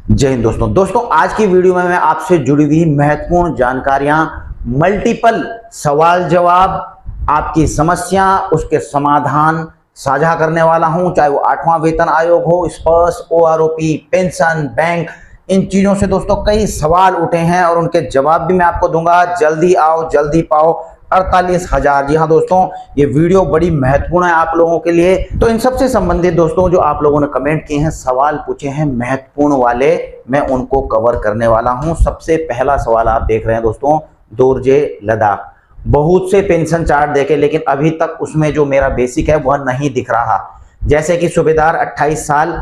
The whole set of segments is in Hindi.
जय हिंद दोस्तों आज की वीडियो में मैं आपसे जुड़ी हुई महत्वपूर्ण जानकारियां, मल्टीपल सवाल जवाब, आपकी समस्या, उसके समाधान साझा करने वाला हूं। चाहे वो 8वां वेतन आयोग हो, स्पर्श, ओआरओपी, पेंशन, बैंक, इन चीजों से दोस्तों कई सवाल उठे हैं और उनके जवाब भी मैं आपको दूंगा। जल्दी आओ जल्दी पाओ 48,000। जी हाँ दोस्तों, ये वीडियो बड़ी महत्वपूर्ण है आप लोगों के लिए। तो इन सबसे संबंधित दोस्तों जो आप लोगों ने कमेंट किए हैं, सवाल पूछे हैं महत्वपूर्ण वाले, मैं उनको कवर करने वाला हूं। सबसे पहला सवाल आप देख रहे हैं दोस्तों, दोरजे लद्दाख। बहुत से पेंशन चार्ट देखे लेकिन अभी तक उसमें जो मेरा बेसिक है वह नहीं दिख रहा। जैसे कि सूबेदार 28 साल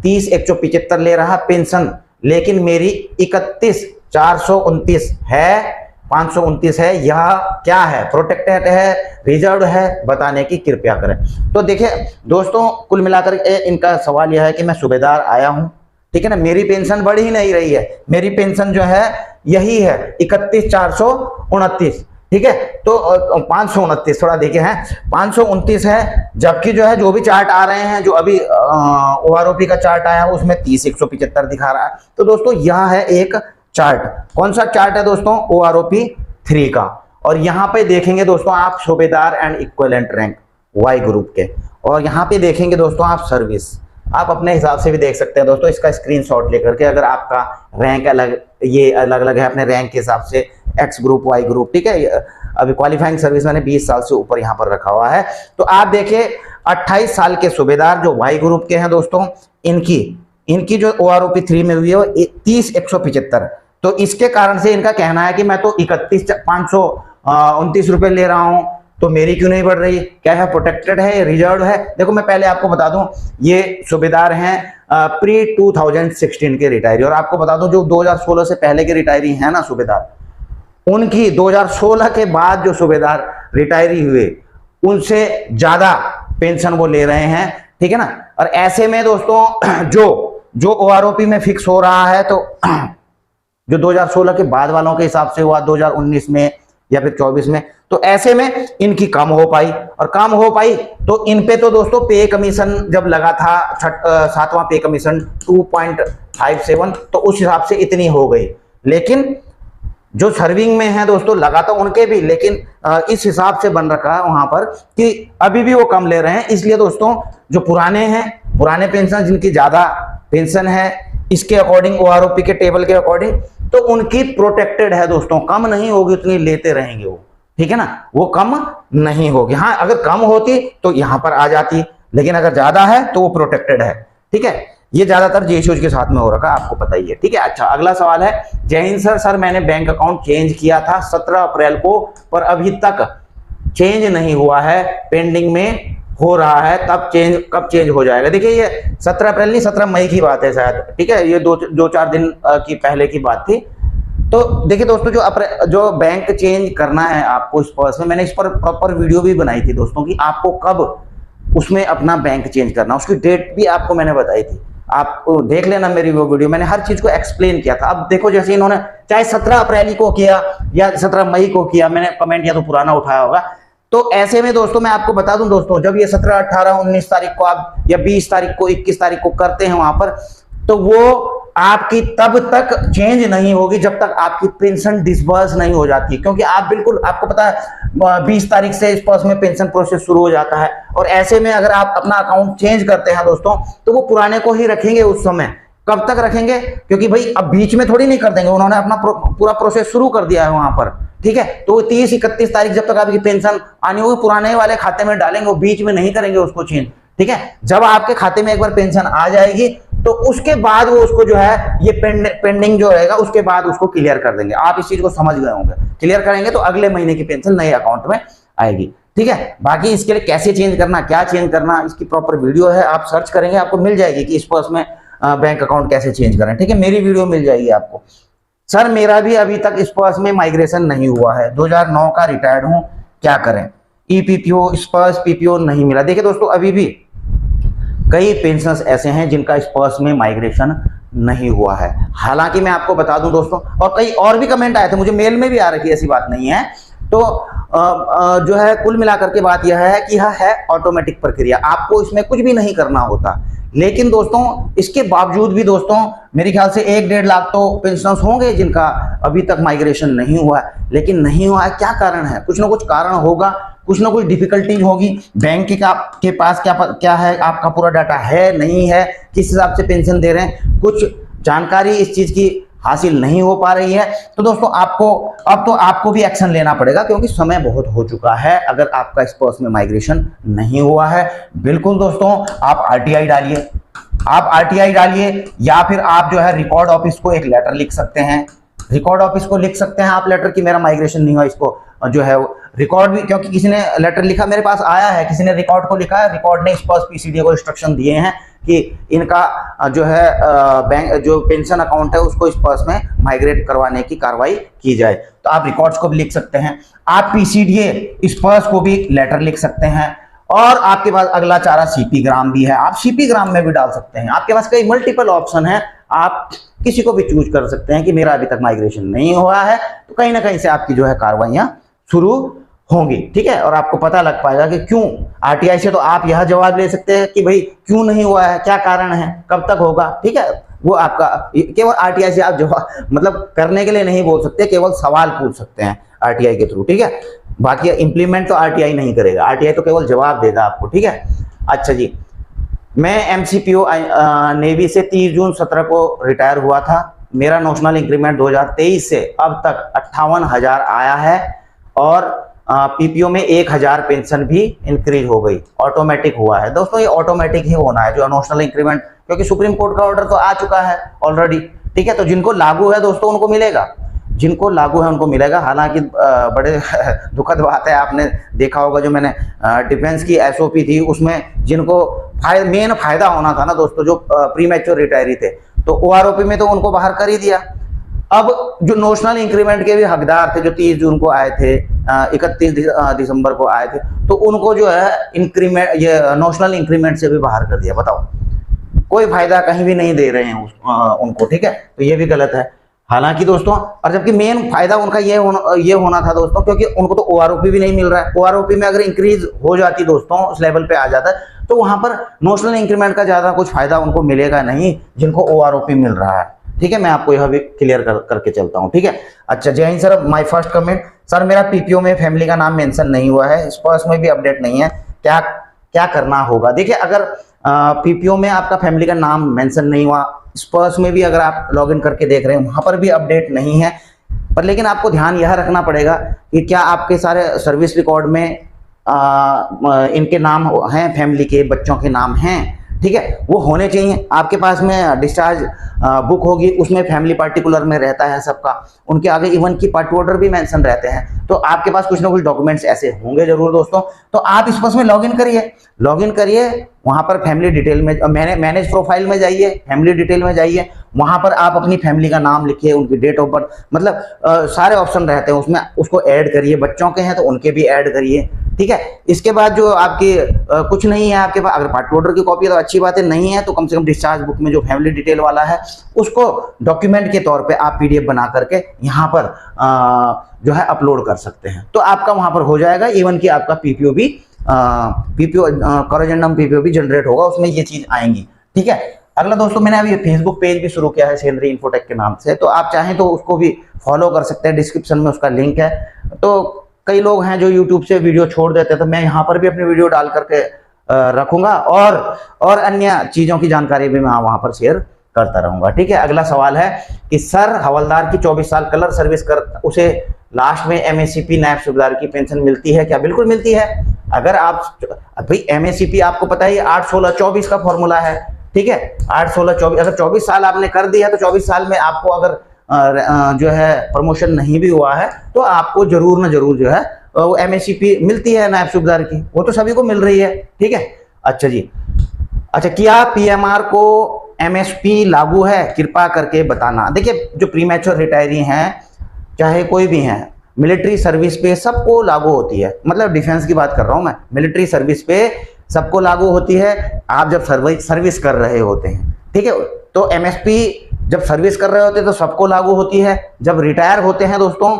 30,175 ले रहा पेंशन, लेकिन मेरी 31,429 है, 529 है। यह क्या है? प्रोटेक्टेड है, रिजर्व है? बताने की कृपया करें। तो देखिए दोस्तों, कुल मिलाकर इनका सवाल यह है कि मैं सूबेदार आया हूं, ठीक है ना, मेरी पेंशन बढ़ ही नहीं रही है। मेरी पेंशन जो है यही है 31,429, ठीक है। तो 529 थोड़ा देखिए है, 529 है। जबकि जो है जो भी चार्ट आ रहे हैं, जो अभी ओआरओपी का चार्ट आया है उसमें 30,175 दिखा रहा है। तो दोस्तों यह है एक चार्ट। कौन सा चार्ट है दोस्तों? ओआरओपी 3 का। और यहां पे देखेंगे दोस्तों आप सूबेदार and equivalent rank Y group के, और यहां पे देखेंगे दोस्तों आप सर्विस। आप अपने हिसाब से भी देख सकते हैं दोस्तों, इसका स्क्रीनशॉट लेकर के। अगर आपका रैंक अलग, ये अलग अलग है, अपने रैंक के हिसाब से एक्स ग्रुप वाई ग्रुप, ठीक है। अभी क्वालिफाइंग सर्विस मैंने 20 साल से ऊपर यहाँ पर रखा हुआ है। तो आप देखिए 28 साल के सूबेदार जो वाई ग्रुप के हैं दोस्तों, इनकी जो ओआरओपी 3 में हुई है वो 30,175। तो इसके कारण से इनका कहना है कि मैं तो 31,529 रुपए ले रहा हूं, तो मेरी क्यों नहीं बढ़ रही? क्या है? प्रोटेक्टेड है, रिजर्व है? देखो मैं पहले आपको बता दूं, ये सूबेदार हैं प्री 2016 के रिटायरी। और आपको बता दूं जो 2016 से पहले के रिटायरी है ना सूबेदार, उनकी 2016 के बाद जो सूबेदार रिटायरी हुए उनसे ज्यादा पेंशन वो ले रहे हैं, ठीक है ना। और ऐसे में दोस्तों जो ओआरओपी में फिक्स हो रहा है, तो जो 2016 के बाद वालों के हिसाब से हुआ 2019 में या फिर 24 में, तो ऐसे में इनकी कम हो पाई। और कम हो पाई तो इन पे तो दोस्तों पे कमीशन जब लगा था 7वां पे कमीशन 2.57, तो उस हिसाब से इतनी हो गई। लेकिन जो सर्विंग में है दोस्तों लगा तो उनके भी, लेकिन इस हिसाब से बन रखा है वहां पर कि अभी भी वो कम ले रहे हैं। इसलिए दोस्तों जो पुराने हैं, पुराने पेंशन जिनकी ज्यादा पेंशन है, इसके अकॉर्डिंग ओआरओपी के टेबल के अकॉर्डिंग, तो उनकी प्रोटेक्टेड है दोस्तों, कम नहीं होगी, उतनी लेते रहेंगे वो, ठीक है ना, वो कम नहीं होगी। हाँ अगर कम होती तो यहां पर आ जाती, लेकिन अगर ज्यादा है तो वो प्रोटेक्टेड है, ठीक है। ये ज्यादातर जेएसयूज के साथ में हो रखा है, आपको पता ही है, ठीक है। अच्छा अगला सवाल है, जय हिंद सर मैंने बैंक अकाउंट चेंज किया था 17 अप्रैल को, पर अभी तक चेंज नहीं हुआ है, पेंडिंग में हो रहा है, कब चेंज हो जाएगा? देखिए ये 17 अप्रैल नहीं, 17 मई की बात है शायद, ठीक है। ये दो चार दिन की पहले की बात थी। तो देखिए दोस्तों जो बैंक चेंज करना है आपको स्पर्श में, मैंने इस पर प्रॉपर वीडियो भी बनाई थी दोस्तों कि आपको कब उसमें अपना बैंक चेंज करना, उसकी डेट भी आपको मैंने बताई थी। आप देख लेना मेरी वो वीडियो, मैंने हर चीज को एक्सप्लेन किया था। अब देखो जैसे इन्होंने चाहे 17 अप्रैल को किया या 17 मई को किया, मैंने कमेंट या तो पुराना उठाया होगा। तो ऐसे में दोस्तों मैं आपको बता दूं दोस्तों, जब ये 17, 18, 19 तारीख को आप, या 20 तारीख को, 21 तारीख को करते हैं वहां पर, तो वो आपकी तब तक चेंज नहीं होगी जब तक आपकी पेंशन डिसबर्स नहीं हो जाती। क्योंकि आप बिल्कुल, आपको पता है 20 तारीख से इस पर्स में पेंशन प्रोसेस शुरू हो जाता है। और ऐसे में अगर आप अपना अकाउंट चेंज करते हैं दोस्तों, तो वो पुराने को ही रखेंगे उस समय। कब तक रखेंगे? क्योंकि भाई अब बीच में थोड़ी नहीं कर देंगे, उन्होंने अपना पूरा प्रोसेस शुरू कर दिया है वहां पर, ठीक है। तो 30-31 तारीख जब तक आपकी पेंशन आनी होगी, पुराने वाले खाते में डालेंगे, वो बीच में नहीं करेंगे उसको चेंज, ठीक है। जब आपके खाते में एक बार पेंशन आ जाएगी तो उसके बाद वो उसको जो है ये पेंडिंग जो रहेगा उसके बाद उसको क्लियर कर देंगे। आप इस चीज को समझ गए होंगे, क्लियर करेंगे तो अगले महीने की पेंशन नए अकाउंट में आएगी, ठीक है। बाकी इसके लिए कैसे चेंज करना, क्या चेंज करना, इसकी प्रॉपर वीडियो है, आप सर्च करेंगे आपको मिल जाएगी कि इस पर्स में बैंक अकाउंट कैसे चेंज करें, ठीक है। मेरी वीडियो मिल जाएगी आपको। सर मेरा भी अभी तक इस पर्स में माइग्रेशन नहीं हुआ है, 2009 का रिटायर्ड हूं, क्या करें? ईपीपीओ, स्पर्श पीपीओ नहीं मिला। देखिए दोस्तों अभी भी कई पेंशनर्स ऐसे हैं जिनका स्पर्श में माइग्रेशन नहीं हुआ है। हालांकि मैं आपको बता दूं दोस्तों, और कई और भी कमेंट आए थे, मुझे मेल में भी आ रखी है, ऐसी बात नहीं है। तो जो है कुल मिलाकर के बात यह है कि यह है ऑटोमेटिक प्रक्रिया, आपको इसमें कुछ भी नहीं करना होता। लेकिन दोस्तों इसके बावजूद भी दोस्तों मेरे ख्याल से 1-1.5 लाख तो पेंशनर्स होंगे जिनका अभी तक माइग्रेशन नहीं हुआ है। लेकिन नहीं हुआ है, क्या कारण है? कुछ ना कुछ कारण होगा, कुछ ना कुछ डिफिकल्टीज होगी। बैंक के पास क्या है, आपका पूरा डाटा है नहीं है, किस हिसाब से पेंशन दे रहे हैं, कुछ जानकारी इस चीज की हासिल नहीं हो पा रही है। तो दोस्तों आपको भी एक्शन लेना पड़ेगा, क्योंकि समय बहुत हो चुका है। अगर आपका स्पर्श में माइग्रेशन नहीं हुआ है, बिल्कुल दोस्तों आप आरटीआई डालिए, या फिर आप जो है रिकॉर्ड ऑफिस को एक लेटर लिख सकते हैं। रिकॉर्ड ऑफिस को लिख सकते हैं आप लेटर कि मेरा माइग्रेशन नहीं हुआ, इसको जो है रिकॉर्ड भी, क्योंकि किसी ने लेटर लिखा, मेरे पास आया है, किसी ने रिकॉर्ड को लिखा है, रिकॉर्ड ने स्पर्श पीसीडी को इंस्ट्रक्शन दिए हैं कि इनका जो है बैंक जो पेंशन अकाउंट है उसको स्पर्श में माइग्रेट करवाने की कार्रवाई की जाए। तो आप रिकॉर्ड्स को भी लिख सकते हैं, आप पीसीडीए स्पर्श को भी लेटर लिख सकते हैं। और आपके पास अगला चारा सीपी ग्राम भी है, आप सीपी ग्राम में भी डाल सकते हैं। आपके पास कई मल्टीपल ऑप्शन है, आप किसी को भी चूज कर सकते हैं कि मेरा अभी तक माइग्रेशन नहीं हुआ है, तो कहीं ना कहीं से आपकी जो है कार्रवाइयां शुरू होंगी। ठीक है, और आपको पता लग पाएगा कि क्यों। आरटीआई से तो आप यह जवाब ले सकते हैं कि भाई क्यों नहीं हुआ है, क्या कारण है, कब तक होगा। ठीक है, वो आपका केवल आरटीआई से आप जवाब मतलब करने के लिए नहीं बोल सकते, केवल सवाल पूछ सकते हैं आरटीआई के थ्रू। ठीक है, बाकी इंप्लीमेंट तो आरटीआई नहीं करेगा, आरटीआई तो केवल जवाब देगा आपको। ठीक है, अच्छा जी, मैं एमसीपीओ नेवी से 30 जून 17 को रिटायर हुआ था। मेरा नॉशनल इंक्रीमेंट 2023 से अब तक 58,000 आया है, और पीपीओ में 1,000 पेंशन भी इंक्रीज हो गई, ऑटोमेटिक हुआ है। दोस्तों ये ऑटोमेटिक ही होना है जो नॉशनल इंक्रीमेंट, क्योंकि सुप्रीम कोर्ट का ऑर्डर तो आ चुका है ऑलरेडी। ठीक है, तो जिनको लागू है दोस्तों उनको मिलेगा, जिनको लागू है उनको मिलेगा। हालांकि बड़े दुखद बात है, आपने देखा होगा जो मैंने डिफेंस की एसओपी थी उसमें जिनको मेन फायदा होना था ना दोस्तों, जो प्रीमैच्योर रिटायरी थे, तो ओआरओपी में तो उनको बाहर कर ही दिया। अब जो नॉशनल इंक्रीमेंट के भी हकदार थे, जो 30 जून को आए थे, 31 दिसंबर को आए थे, तो उनको जो है इंक्रीमेंट, ये नॉशनल इंक्रीमेंट से भी बाहर कर दिया। बताओ, कोई फायदा कहीं भी नहीं दे रहे हैं उनको। ठीक है, तो ये भी गलत है। हालांकि दोस्तों, और जबकि मेन फायदा उनका ये होना था दोस्तों, क्योंकि उनको तो ओआरओपी भी नहीं मिल रहा है। ओआरओपी में अगर इंक्रीज हो जाती दोस्तों, उस लेवल पे आ जाता है, तो वहां पर नॉशनल इंक्रीमेंट का ज्यादा कुछ फायदा उनको मिलेगा नहीं, जिनको ओआरओपी मिल रहा है। ठीक है, मैं आपको यह भी क्लियर करके चलता हूँ। ठीक है, अच्छा जय Hind sir. My first comment, sir मेरा पीपीओ में फैमिली का नाम मेंशन नहीं हुआ है, स्पर्श में भी अपडेट नहीं है, क्या करना होगा? देखिए, अगर पीपीओ में आपका फैमिली का नाम मेंशन नहीं हुआ, स्पर्श में भी अगर आप लॉगिन करके देख रहे हैं वहां पर भी अपडेट नहीं है, पर लेकिन आपको ध्यान यह रखना पड़ेगा कि क्या आपके सारे सर्विस रिकॉर्ड में इनके नाम हैं, फैमिली के बच्चों के नाम हैं। ठीक है, वो होने चाहिए। आपके पास में डिस्चार्ज बुक होगी, उसमें फैमिली पार्टिकुलर में रहता है सबका, उनके आगे इवन की पार्टी ऑर्डर भी मेंशन रहते हैं, तो आपके पास कुछ ना कुछ डॉक्यूमेंट्स ऐसे होंगे जरूर दोस्तों। तो आप स्पर्श में लॉगिन करिए, वहां पर फैमिली डिटेल में मैनेज प्रोफाइल में जाइए, फैमिली डिटेल में जाइए, वहां पर आप अपनी फैमिली का नाम लिखिए, उनकी डेट ऑफ बर्थ, मतलब सारे ऑप्शन रहते हैं उसमें, उसको ऐड करिए। बच्चों के हैं तो उनके भी ऐड करिए। ठीक है, इसके बाद जो आपके कुछ नहीं है आपके पास, अगर पार्टी ऑर्डर की कॉपी है तो अच्छी बात है, नहीं है तो कम से कम डिस्चार्ज बुक में जो फैमिली डिटेल वाला है उसको डॉक्यूमेंट के तौर पे आप पीडीएफ बना करके यहाँ पर जो है अपलोड कर सकते हैं, तो आपका वहां पर हो जाएगा। इवन कि आपका पीपीओ भी कॉरेजेंडम पीपीओ भी जनरेट होगा, उसमें ये चीज आएंगी। ठीक है, अगला दोस्तों, मैंने अभी फेसबुक पेज भी शुरू किया है सेंद्रीय इन्फोटेक के नाम से, तो आप चाहें तो उसको भी फॉलो कर सकते हैं, डिस्क्रिप्शन में उसका लिंक है। तो कई लोग हैं जो यूट्यूब से वीडियो छोड़ देते हैं, तो मैं यहाँ पर भी अपनी वीडियो डाल करके रखूंगा, और अन्य चीजों की जानकारी भी मैं वहां पर शेयर करता रहूंगा। ठीक है, अगला सवाल है कि सर हवलदार की 24 साल कलर सर्विस कर उसे लास्ट में एमएससीपी नायब सूबेदार की पेंशन मिलती है क्या? बिल्कुल मिलती है। अगर आप भाई एमएससीपी आपको पता है 8-16-24 का फॉर्मूला है। ठीक है, 8-16-24, अगर 24 साल आपने कर दिया तो 24 साल में आपको अगर जो है प्रमोशन नहीं भी हुआ है तो आपको जरूर ना जरूर जो है वो एमएससीपी मिलती है नायब सूबेदार की, वो तो सभी को मिल रही है। ठीक है, अच्छा जी, अच्छा क्या पीएमआर को एमएसपी लागू है? कृपा करके बताना। देखिए, जो प्रीमैच्योर रिटायरी हैं चाहे कोई भी हैं, मिलिट्री सर्विस पे सबको लागू होती है, मतलब डिफेंस की बात कर रहा हूं मैं, मिलिट्री सर्विस पे सबको लागू होती है। आप जब सर्विस कर रहे होते हैं, ठीक है, तो एमएसपी जब सर्विस कर रहे होते हैं तो सबको लागू होती है। जब रिटायर होते हैं दोस्तों,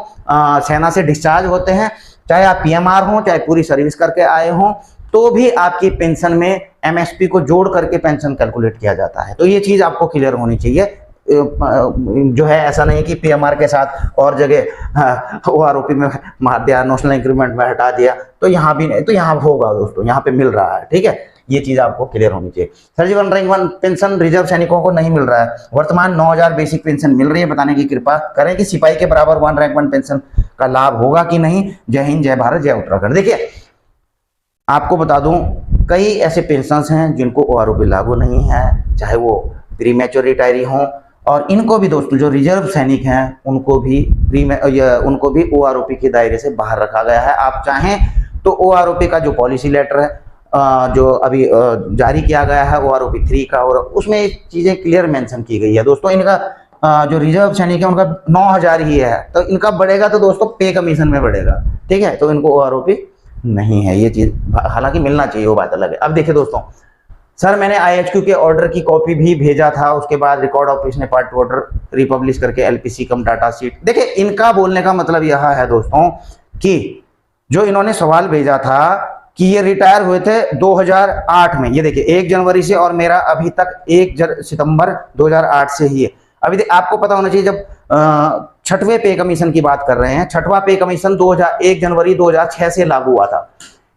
सेना से डिस्चार्ज होते हैं, चाहे आप पीएमआर हो चाहे पूरी सर्विस करके आए हों, तो भी आपकी पेंशन में एमएसपी को जोड़ करके पेंशन कैलकुलेट किया जाता है। तो ये चीज आपको क्लियर होनी चाहिए। जो है ऐसा नहीं कि पीएमआर के साथ और जगह ओआरओपी में मार दिया, नेशनल इंक्रीमेंट में हटा दिया, तो यहाँ भी नहीं, तो यहाँ होगा दोस्तों, यहाँ पे मिल रहा है। ठीक है, ये चीज आपको क्लियर होनी चाहिए। सर जी 1 रैंक 1 पेंशन रिजर्व सैनिकों को नहीं मिल रहा है, वर्तमान 9000 बेसिक पेंशन मिल रही है, बताने की कृपा करें कि सिपाही के बराबर 1 रैंक 1 पेंशन का लाभ होगा कि नहीं। जय हिंद, जय भारत, जय उत्तराखंड। देखिए आपको बता दूं, कई ऐसे पेंशन हैं जिनको ओआरओपी लागू नहीं है, चाहे वो प्री मैच्योर रिटायरी हों, और इनको भी दोस्तों जो रिजर्व सैनिक हैं उनको भी ओआरओपी के दायरे से बाहर रखा गया है। आप चाहें तो ओआरओपी का जो पॉलिसी लेटर है जो अभी जारी किया गया है ओआरओपी 3 का, और उसमें चीजें क्लियर मेंशन की गई है दोस्तों। इनका जो रिजर्व सैनिक है उनका 9000 ही है, तो इनका बढ़ेगा तो दोस्तों पे कमीशन में बढ़ेगा। ठीक है, तो इनको ओआरओपी नहीं है, ये चीज हालांकि मिलना चाहिए, वो बात अलग है। अब देखिए दोस्तों, सर मैंने आईएचक्यू के ऑर्डर की कॉपी भी भेजा था, उसके बाद रिकॉर्ड ऑफिस ने पार्ट 2 ऑर्डर रिपब्लिश करके एलपीसी कम डाटा शीट। देखिए इनका बोलने का मतलब यह है दोस्तों कि जो इन्होंने सवाल भेजा था कि ये रिटायर हुए थे 2008 में, ये देखिए 1 जनवरी से, और मेरा अभी तक 1 सितंबर 2008 से ही है। अभी आपको पता होना चाहिए, जब 6वें पे कमीशन की बात कर रहे हैं, 6वां पे कमीशन 1 जनवरी 2006 से लागू हुआ था,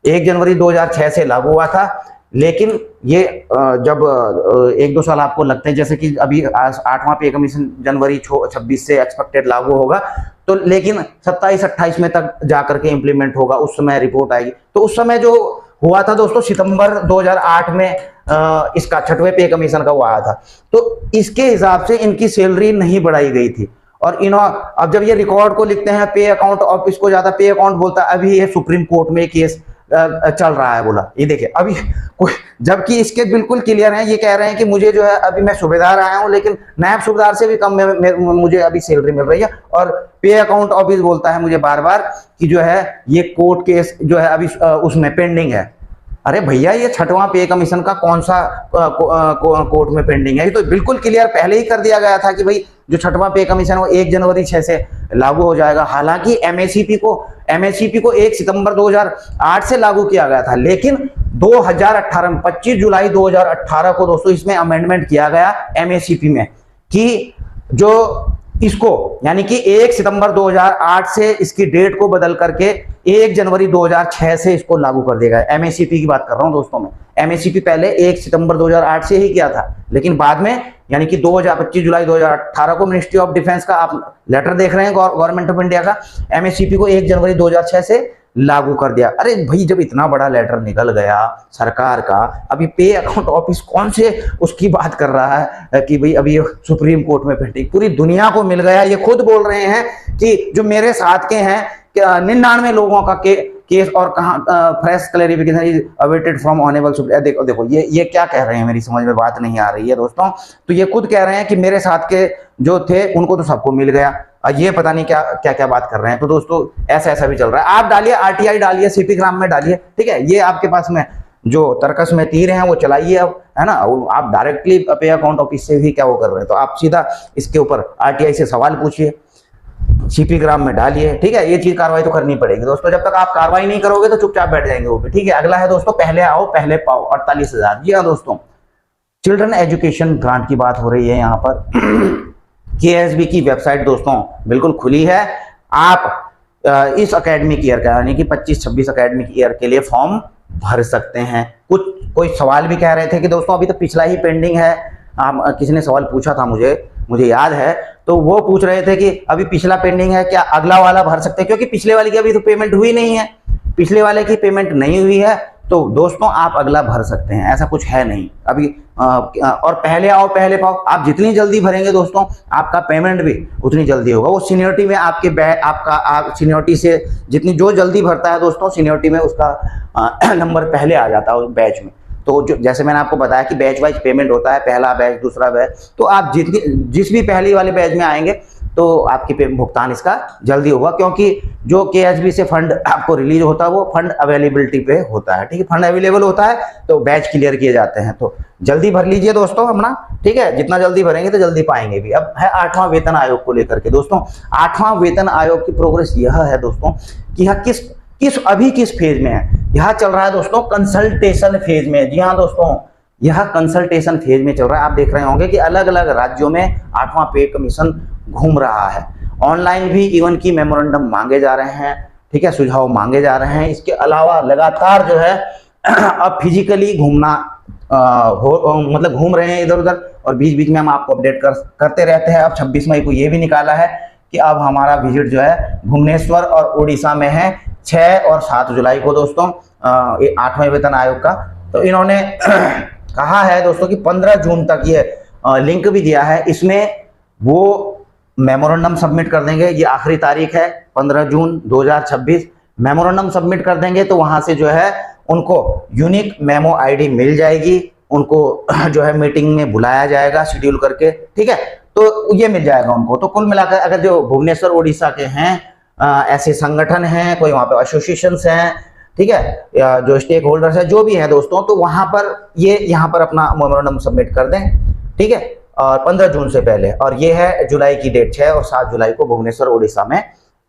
1 जनवरी 2006 से लागू हुआ था। लेकिन ये जब 1-2 साल आपको लगते हैं, जैसे कि अभी 8वां पे कमीशन जनवरी 26 से एक्सपेक्टेड लागू होगा, तो लेकिन 27-28 में तक जाकर के इम्प्लीमेंट होगा, उस समय रिपोर्ट आएगी। तो उस समय जो हुआ था दोस्तों सितंबर 2008 में इसका 6वें पे कमीशन का वो आया था, तो इसके हिसाब से इनकी सैलरी नहीं बढ़ाई गई थी। और अब जब ये रिकॉर्ड को लिखते हैं, पे अकाउंट ऑफिस को ज्यादा पे अकाउंट बोलता है, अभी ये सुप्रीम कोर्ट में केस चल रहा है बोला, ये देखिए अभी कोई, जबकि इसके बिल्कुल क्लियर है, ये कह रहे हैं कि मुझे जो है अभी मैं सूबेदार आया हूं, लेकिन नायब सूबेदार से भी कम में मुझे अभी सैलरी मिल रही है, और पे अकाउंट ऑफिस बोलता है मुझे बार बार कि जो है ये कोर्ट केस जो है अभी उसमें पेंडिंग है। अरे भैया, ये 6वां पे कमीशन का कौन सा कोर्ट में पेंडिंग है? ये तो बिल्कुल क्लियर पहले ही कर दिया गया था कि भाई जो 6वां पे कमीशन वो 1 जनवरी 6 से लागू हो जाएगा। हालांकि एमएससीपी को 1 सितंबर 2008 से लागू किया गया था, लेकिन 2018 में 25 जुलाई 2018 को दोस्तों इसमें अमेंडमेंट किया गया एमएससीपी में कि जो इसको यानी कि 1 सितंबर 2008 से इसकी डेट को बदल करके 1 जनवरी 2006 से इसको लागू कर दिया गया। एमएससीपी की बात कर रहा हूं दोस्तों मैं। एमएससीपी पहले 1 सितंबर 2008 से ही किया था, लेकिन बाद में यानी कि 25 जुलाई 2018 को मिनिस्ट्री ऑफ डिफेंस का आप लेटर देख रहे हैं गवर्नमेंट ऑफ इंडिया का, एमएससीपी को 1 जनवरी 2006 से लागू कर दिया। अरे भाई, जब इतना बड़ा लेटर निकल गया सरकार का, अभी पे अकाउंट ऑफिस कौन से उसकी बात कर रहा है कि भाई अभी सुप्रीम कोर्ट में पेंडिंग, पूरी दुनिया को मिल गया। ये खुद बोल रहे हैं कि जो मेरे साथ के हैं 99 लोगों का केस और कहा fresh clarification is awaited from honourable supreme. देखो ये क्या कह रहे हैं, मेरी समझ में बात नहीं आ रही है दोस्तों। तो ये खुद कह रहे हैं कि मेरे साथ के जो थे उनको तो सबको मिल गया, ये पता नहीं क्या बात कर रहे हैं। तो दोस्तों ऐसा भी चल रहा है। आप डालिए आरटीआई डालिए, सीपी ग्राम में डालिए, ठीक है। ये आपके पास में जो तर्कस में तीर हैं वो चलाइए अब, है ना। आप डायरेक्टली पे अकाउंट ऑफिस से भी क्या वो कर रहे हैं, तो आप सीधा इसके ऊपर आरटीआई से सवाल पूछिए, सीपी ग्राम में डालिए, ठीक है। ये चीज कार्रवाई तो करनी पड़ेगी दोस्तों। जब तक आप कार्रवाई नहीं करोगे तो चुपचाप बैठ जाएंगे वो भी, ठीक है। अगला है दोस्तों पहले आओ पहले पाओ 48,000। जी हाँ दोस्तों, चिल्ड्रन एजुकेशन ग्रांट की बात हो रही है यहाँ पर। केएसबी की वेबसाइट दोस्तों बिल्कुल खुली है। आप इस एकेडमिक ईयर का यानी कि 25-26 एकेडमिक ईयर के लिए फॉर्म भर सकते हैं। कोई सवाल भी कह रहे थे कि दोस्तों अभी तो पिछला ही पेंडिंग है। किसी ने सवाल पूछा था मुझे याद है, तो वो पूछ रहे थे कि अभी पिछला पेंडिंग है, क्या अगला वाला भर सकते हैं, क्योंकि पिछले वाले की अभी तो पेमेंट हुई नहीं है, पिछले वाले की पेमेंट नहीं हुई है। तो दोस्तों आप अगला भर सकते हैं, ऐसा कुछ है नहीं अभी। और पहले आओ पहले पाओ, आप जितनी जल्दी भरेंगे दोस्तों आपका पेमेंट भी उतनी जल्दी होगा। वो सीनियरिटी में आप सीनियरिटी से जितनी जो जल्दी भरता है दोस्तों, सीनियरिटी में उसका नंबर पहले आ जाता है उस बैच में। तो जैसे मैंने आपको बताया कि बैच वाइज पेमेंट होता है, पहला बैच दूसरा बैच, तो आप जिस भी पहली वाले बैच में आएंगे तो आपकी भुगतान इसका जल्दी होगा, क्योंकि जो केएसबी से फंड आपको रिलीज होता है वो फंड अवेलेबिलिटी पे होता है, ठीक है। फंड अवेलेबल होता है तो बैच क्लियर किए जाते हैं। तो जल्दी भर लीजिए दोस्तों अपना, ठीक है। जितना जल्दी भरेंगे तो जल्दी पाएंगे भी। अब है 8वां वेतन आयोग को लेकर के दोस्तों। 8वां वेतन आयोग की प्रोग्रेस यह है दोस्तों कि यह अभी किस फेज में है? यह चल रहा है दोस्तों कंसल्टेशन फेज में। जी हाँ दोस्तों, यह कंसल्टेशन फेज में चल रहा है। आप देख रहे होंगे कि अलग अलग राज्यों में 8वां पे कमीशन घूम रहा है। ऑनलाइन भी इवन की मेमोरेंडम मांगे जा रहे हैं, ठीक है, सुझाव मांगे जा रहे हैं। इसके अलावा लगातार जो है अब फिजिकली घूमना मतलब घूम रहे हैं इधर उधर, और बीच बीच में हम आपको अपडेट करते रहते हैं। अब 26 मई को ये भी निकाला है कि अब हमारा विजिट जो है भुवनेश्वर और उड़ीसा में है 6 और 7 जुलाई को दोस्तों, 8वें वेतन आयोग का। तो इन्होंने कहा है दोस्तों कि 15 जून तक ये लिंक भी दिया है, इसमें वो मेमोरेंडम सबमिट कर देंगे। ये आखिरी तारीख है 15 जून 2026। मेमोरेंडम सबमिट कर देंगे तो वहां से जो है उनको यूनिक मेमो आईडी मिल जाएगी, उनको जो है मीटिंग में बुलाया जाएगा शेड्यूल करके, ठीक है, तो ये मिल जाएगा उनको। तो कुल मिलाकर अगर जो भुवनेश्वर उड़ीसा के हैं ऐसे संगठन हैं, कोई वहां पे एसोसिएशंस हैं, ठीक है, या जो स्टेक होल्डर्स है, जो भी है दोस्तों, तो वहां पर ये यहाँ पर अपना मेमोरेंडम सबमिट कर दें, ठीक है, और 15 जून से पहले। और ये है जुलाई की डेट 6 और 7 जुलाई को भुवनेश्वर उड़ीसा में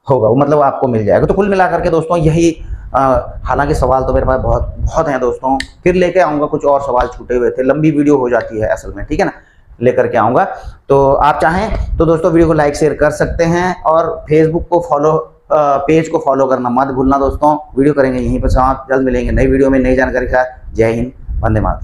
होगा, मतलब आपको मिल जाएगा। तो कुल मिलाकर के दोस्तों यही, हालांकि सवाल तो मेरे पास बहुत हैं दोस्तों, फिर लेके आऊंगा, कुछ और सवाल छूटे हुए थे, लंबी वीडियो हो जाती है असल में, ठीक है ना, लेकर के आऊंगा। तो आप चाहें तो दोस्तों वीडियो को लाइक शेयर कर सकते हैं, और फेसबुक को फॉलो, पेज को फॉलो करना मत भूलना दोस्तों। वीडियो करेंगे यहीं पर समाप्त, जल्द मिलेंगे नई वीडियो में नई जानकारी के साथ। जय हिंद, वंदे मातरम।